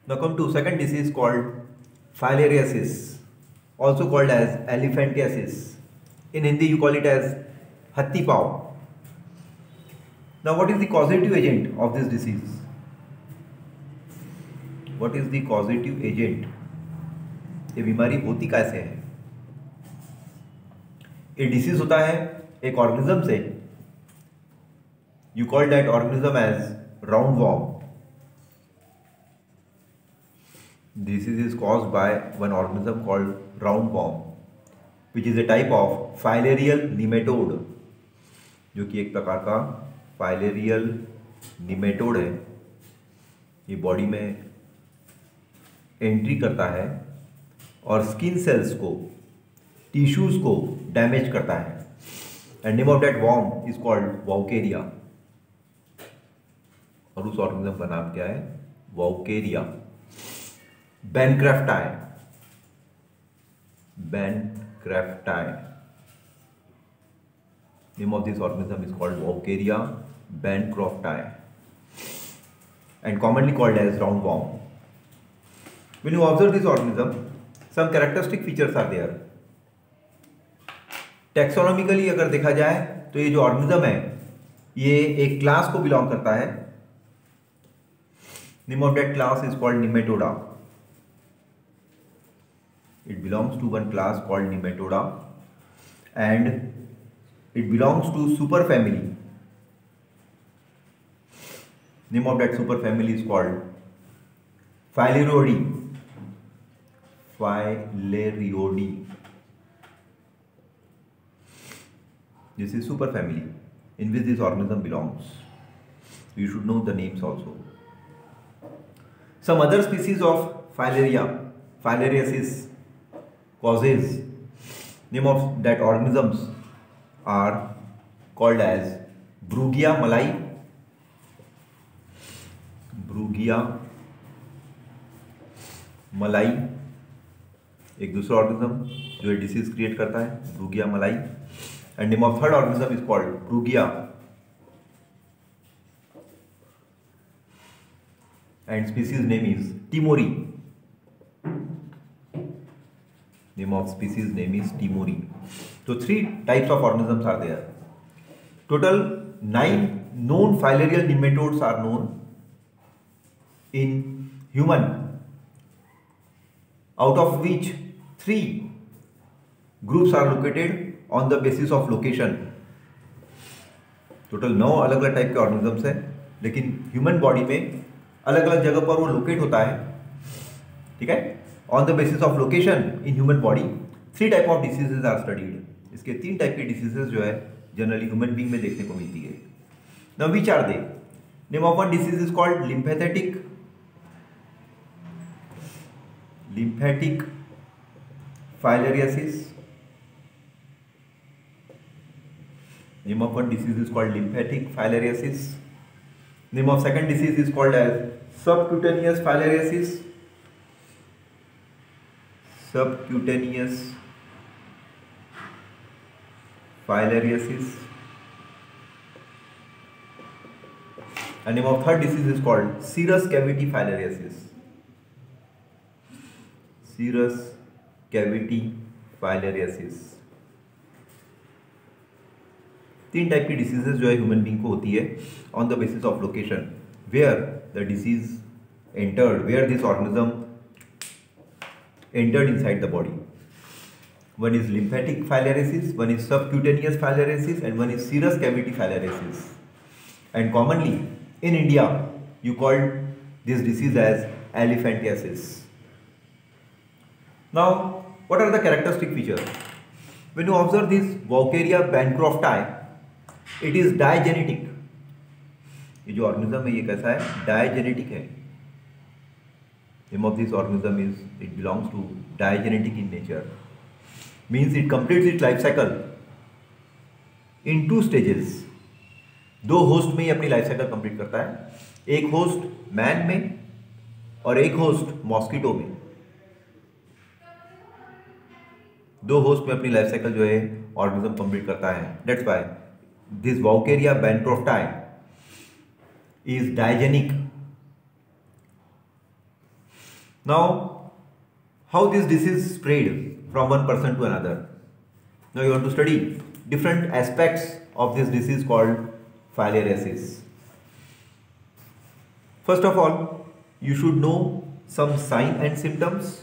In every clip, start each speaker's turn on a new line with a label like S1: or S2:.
S1: Now come to second disease called filariasis, also called as elephantiasis. In Hindi you call it as hatti pav. Now what is the causative agent of this disease? What is the causative agent? ये बीमारी होती कैसे है? ये disease होता है एक organism से. You call that organism as roundworm. Disease is caused by one organism called roundworm, which is a type of filarial nematode, जो कि एक प्रकार का filarial nematode है. ये बॉडी में एंट्री करता है और स्किन सेल्स को, टिश्यूज को डैमेज करता है. And name of that worm is called Wuchereria. और उस ऑर्गेनिज्म का नाम क्या है? Wuchereria. Bancrofti. Bancrofti. Name of this organism is called Wuchereria bancrofti and commonly called as roundworm. When you observe this organism, some characteristic features are there. Taxonomically अगर देखा जाए तो ये जो ऑर्गेनिज्म है ये एक क्लास को बिलोंग करता है. Name of that class is called Nematoda. It belongs to one class called Nematoda and it belongs to superfamily. Name of that superfamily is called Phalaroidae. Phalaroidae. This is superfamily in which this organism belongs. You should know the names also. Some other species of filariasis causes. Name of that organisms are called as Brugia malai. ब्रूगिया मलाई एक दूसरा organism जो है disease create करता है, Brugia malayi. And name of third organism is called Brugia and species name is timori. Name of species name is timori. तो 3 types of organisms are there. Total 9 known filarial nematodes are known in human, out of which 3 groups are located on the basis of location. Total 9 अलग अलग type के organisms हैं, लेकिन human body में अलग अलग जगह पर वो लोकेट होता है. ठीक है. On the basis of location in human body 3 type of diseases are studied. इसके 3 टाइप के डिसीजेज जो है जनरली ह्यूमन बीइंग में देखने को मिलती है. Now which are they? Name of one disease is called lymphatic filariasis. Name of one disease is called lymphatic filariasis. Name of second disease is called as subcutaneous filariasis. Subcutaneous filariasis. And name of third disease is called serous cavity filariasis. Serous cavity filariasis. 3 type की diseases जो है human being को होती है on the basis of location where the disease entered, where this organism entered inside the body. One is lymphatic filariasis, one is subcutaneous filariasis and one is serous cavity filariasis. And commonly in India you called this disease as elephantiasis. Now, what are the characteristic features? When you observe this Vaucaria bancrofti, it is digenetic. ये जो organism है ये कैसा है? डायजेनेटिक है. Name of this organism is, it belongs to digenetic in nature. Means it completes its life cycle in 2 stages. 2 host में ही अपनी life cycle complete करता है. एक होस्ट मैन में और एक होस्ट मॉस्किटो में. 2 होस्ट में अपनी लाइफ साइकिल जो है ऑर्गेनिज्म कंप्लीट करता है. That's why this Vaucaria bancrofti is diagenic. Now, how this disease spread from one person to another? Now you want to study different aspects of this disease called filariasis. First of all, you should know some sign and symptoms.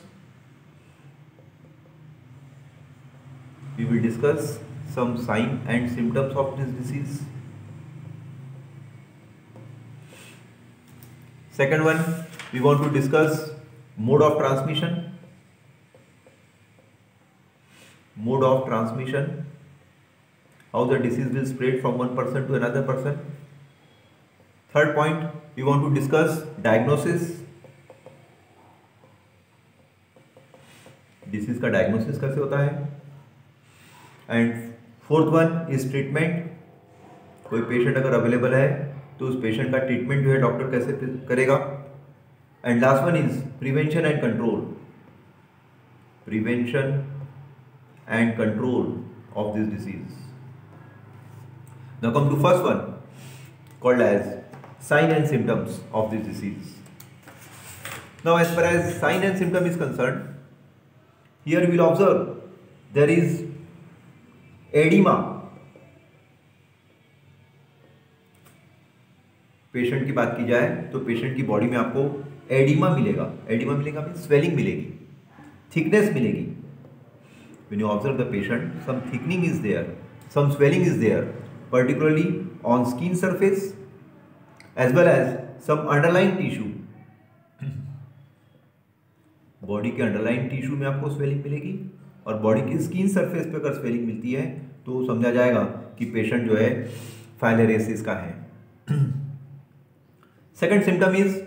S1: We will discuss some sign and symptoms of this disease. Second one, we want to discuss mode of transmission. Mode of transmission, how the disease will spread from one person to another person. Third point, we want to discuss diagnosis. Disease का diagnosis कैसे होता है. And fourth one is treatment. कोई patient अगर available है तो उस patient का ट्रीटमेंट जो है डॉक्टर कैसे करेगा. And last one is prevention and control. Prevention and control of this disease. Now come to first one called as sign and symptoms of this disease. Now as far as sign and symptom is concerned, here we will observe there is edema. Patient की बात की जाए तो patient की body में आपको oedema मिलेगा. Oedema मिलेगा मीन्स स्वेलिंग मिलेगी, थिकनेस मिलेगी. When you observe the patient, some thickening is there, some swelling is there, particularly on skin surface as well as some underlying tissue. Body के underline tissue में आपको swelling मिलेगी और body की skin surface पे अगर swelling मिलती है तो समझा जाएगा कि पेशेंट जो है फाइलेरियासिस का है. Second symptom is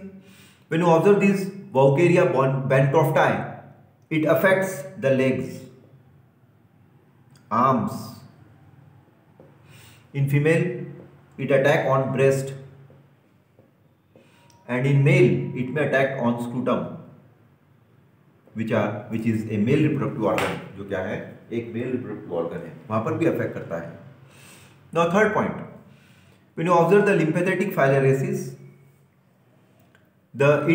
S1: when you observe this वॉल्केरिया bancrofti, it affects the legs, arms. In female, it attack on breast, and in male, it may attack on scrotum, which is a male reproductive organ. जो क्या है, एक male reproductive organ है, वहाँ पर भी affect करता है. Now third point, when you observe the lymphatic filariasis,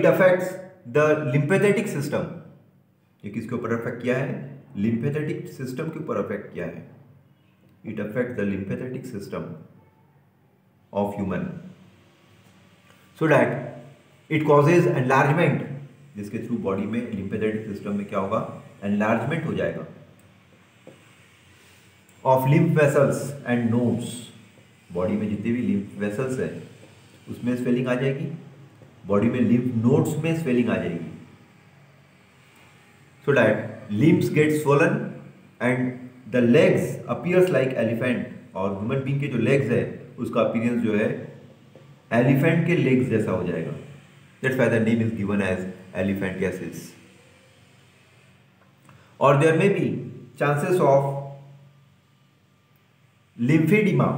S1: it affects the lymphatic system. ये किसके ऊपर अफेक्ट किया है? लिम्फेथेटिक सिस्टम के ऊपर अफेक्ट किया है. It affect the lymphatic system of human so that it causes enlargement, जिसके थ्रू बॉडी में लिम्फेथेटिक सिस्टम में क्या होगा, एनलार्जमेंट हो जाएगा of lymph vessels and nodes. Body में जितने भी लिम्फ वेसल्स है उसमें स्वेलिंग आ जाएगी, बॉडी में लिम्फ नोड्स में स्वेलिंग आ जाएगी. So that limbs get swollen and the legs appears like elephant. और ह्यूमन बीइंग के जो लेग्स है उसका अपीयरेंस जो है एलिफेंट के लेग्स जैसा हो जाएगा. That's why the name is given as elephantiasis. Or there may be chances of lymphedema.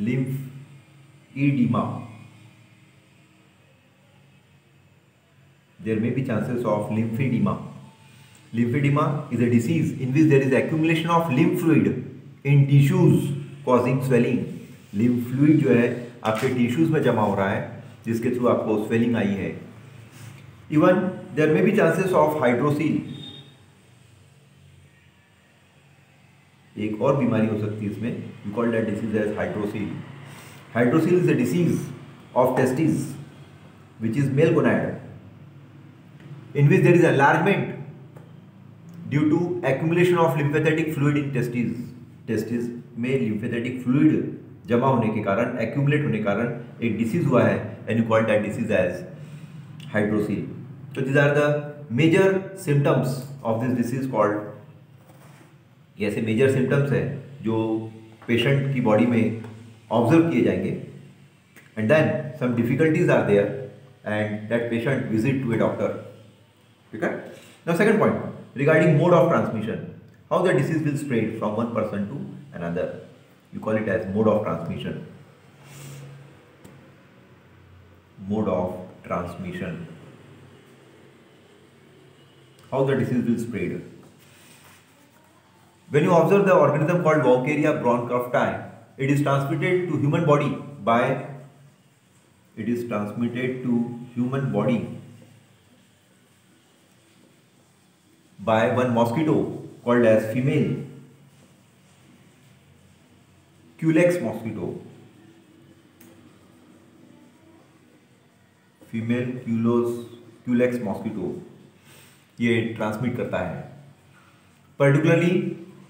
S1: Lymphedema. There may be chances of lymphedema. Lymphedema is a disease in which there is accumulation of lymph fluid in tissues causing swelling. Lymph fluid जो है आपके tissues में जमा हो रहा है जिसके through आपको swelling आई है. Even there may be chances of hydrocele. एक और बीमारी हो सकती है इसमें, we call that disease as hydrocele. Hydrocele is a disease of testes which is male gonad, in which there is enlargement due to accumulation of lymphatic fluid in testes. Testes में lymphatic fluid जमा होने के कारण, accumulate होने के कारण एक disease हुआ है and you call that disease as hydrocele. So these are the major symptoms of this disease called. ये ऐसे major symptoms है जो patient की body में observe किए जाएंगे and then some difficulties are there and that patient visit to a doctor. Okay? Now second point regarding mode of transmission, how the disease will spread from one person to another. You call it as mode of transmission. Mode of transmission. How the disease will spread. When you observe the organism called Vaucheria bancrofti, it is transmitted to human body by It is transmitted to human body by one mosquito called as female Culex mosquito. Female Culex mosquito ये transmit करता है. Particularly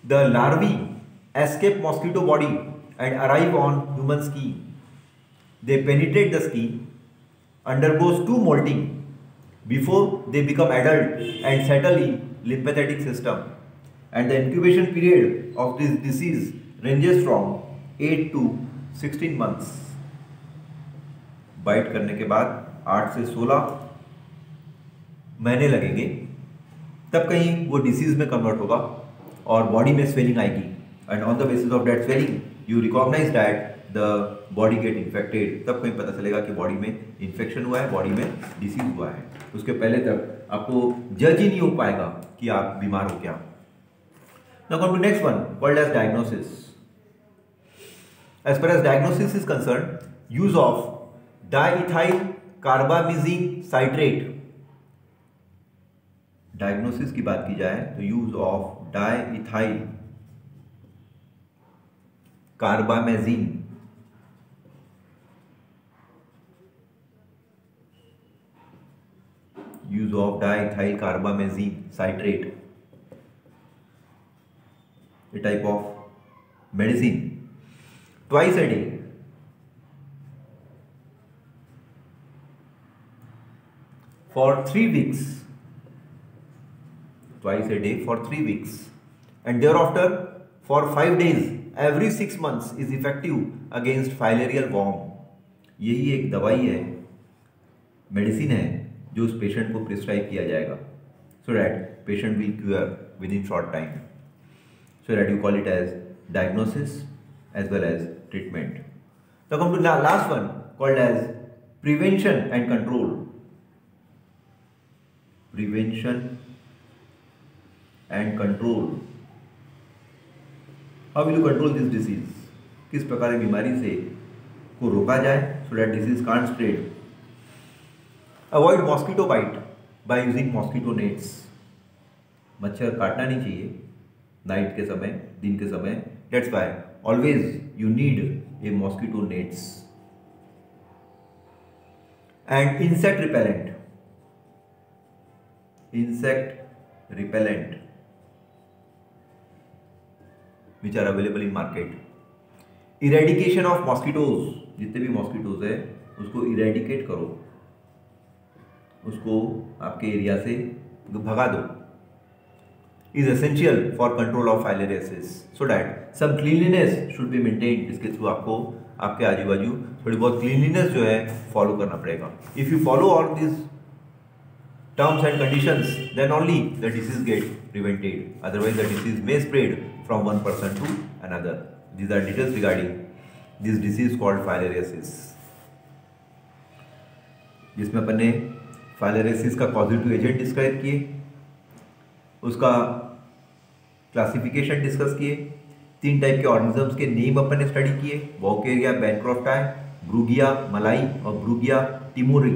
S1: the larvae escape mosquito body and arrive on human skin. They penetrate the skin, undergoes to molting before they become adult and settle in lymphatic system, and the incubation period of this disease ranges from 8 to 16 months. Bite करने के बाद 8 से 16 महीने लगेंगे, तब कहीं वो disease में कन्वर्ट होगा और बॉडी में स्वेलिंग आएगी. And on the basis of that swelling you recognize that the body get infected. तब कहीं पता चलेगा कि बॉडी में इन्फेक्शन हुआ है, बॉडी में डिसीज हुआ है. उसके पहले तक आपको जज ही नहीं हो पाएगा कि आप बीमार हो क्या. Now come to next one called as diagnosis. As per as diagnosis is concern, use of diethylcarbamazine citrate. Diagnosis की बात की जाए तो use of diethylcarbamazine use of diethyl carbamazine citrate, a type of medicine, twice a day for 3 weeks, twice a day for 3 weeks, and thereafter for 5 days every 6 months is effective against filarial worm. यही एक दवाई है, medicine है जो उस patient को prescribe किया जाएगा, so that patient will cure within short time. So that you call it as diagnosis as well as treatment. Now come to last one called as prevention and control. Prevention and control. How will you control this disease? किस प्रकार की बीमारी से को रोका जाए so that disease can't spread. Avoid mosquito bite by using mosquito nets. मच्छर काटना नहीं चाहिए नाइट के समय, दिन के समय. That's why always you need a mosquito nets. And insect repellent which are available in market. Eradication of mosquitoes. जितने भी मॉस्किटोज है उसको इरेडिकेट करो, उसको आपके एरिया से भगा दो. Is essential for control of filariasis, so that some cleanliness should be maintained. इसके थ्रू आपको आपके आजू बाजू थोड़ी बहुत क्लीनलीनेस जो है फॉलो करना पड़ेगा. If you follow all this terms and conditions then only the disease get prevented. Otherwise the disease may spread from one person to another. These are details regarding this disease called filariasis, जिसमें अपन ने filariasis का positive agent describe किए, उसका classification discuss किए, 3 type के organisms के name अपन ने स्टडी किए, वॉकेरिया बैनक्रॉफ्टाई, ब्रूगिया मलाई और ब्रूगिया टिमोरी.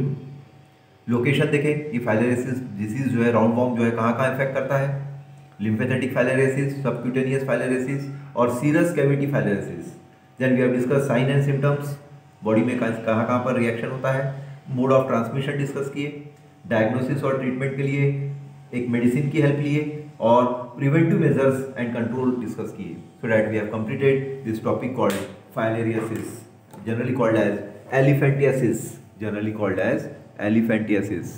S1: लोकेशन देखें, ये फाइलेरियासिस डिसीज जो है राउंड वॉर्म जो है कहाँ कहाँ इफेक्ट करता है. लिम्फेथेटिक फाइलेरियासिस, सबक्यूटेनियस फाइलेरियासिस और serous cavity filariasis. Then we have discuss sign and symptoms, body में कहाँ कहाँ पर रिएक्शन होता है. मोड ऑफ ट्रांसमिशन डिस्कस किए, डायग्नोसिस और ट्रीटमेंट के लिए एक मेडिसिन की हेल्प लिए और preventive measures and control discuss किए. So that we have completed this topic called filariasis, generally called as elephantiasis.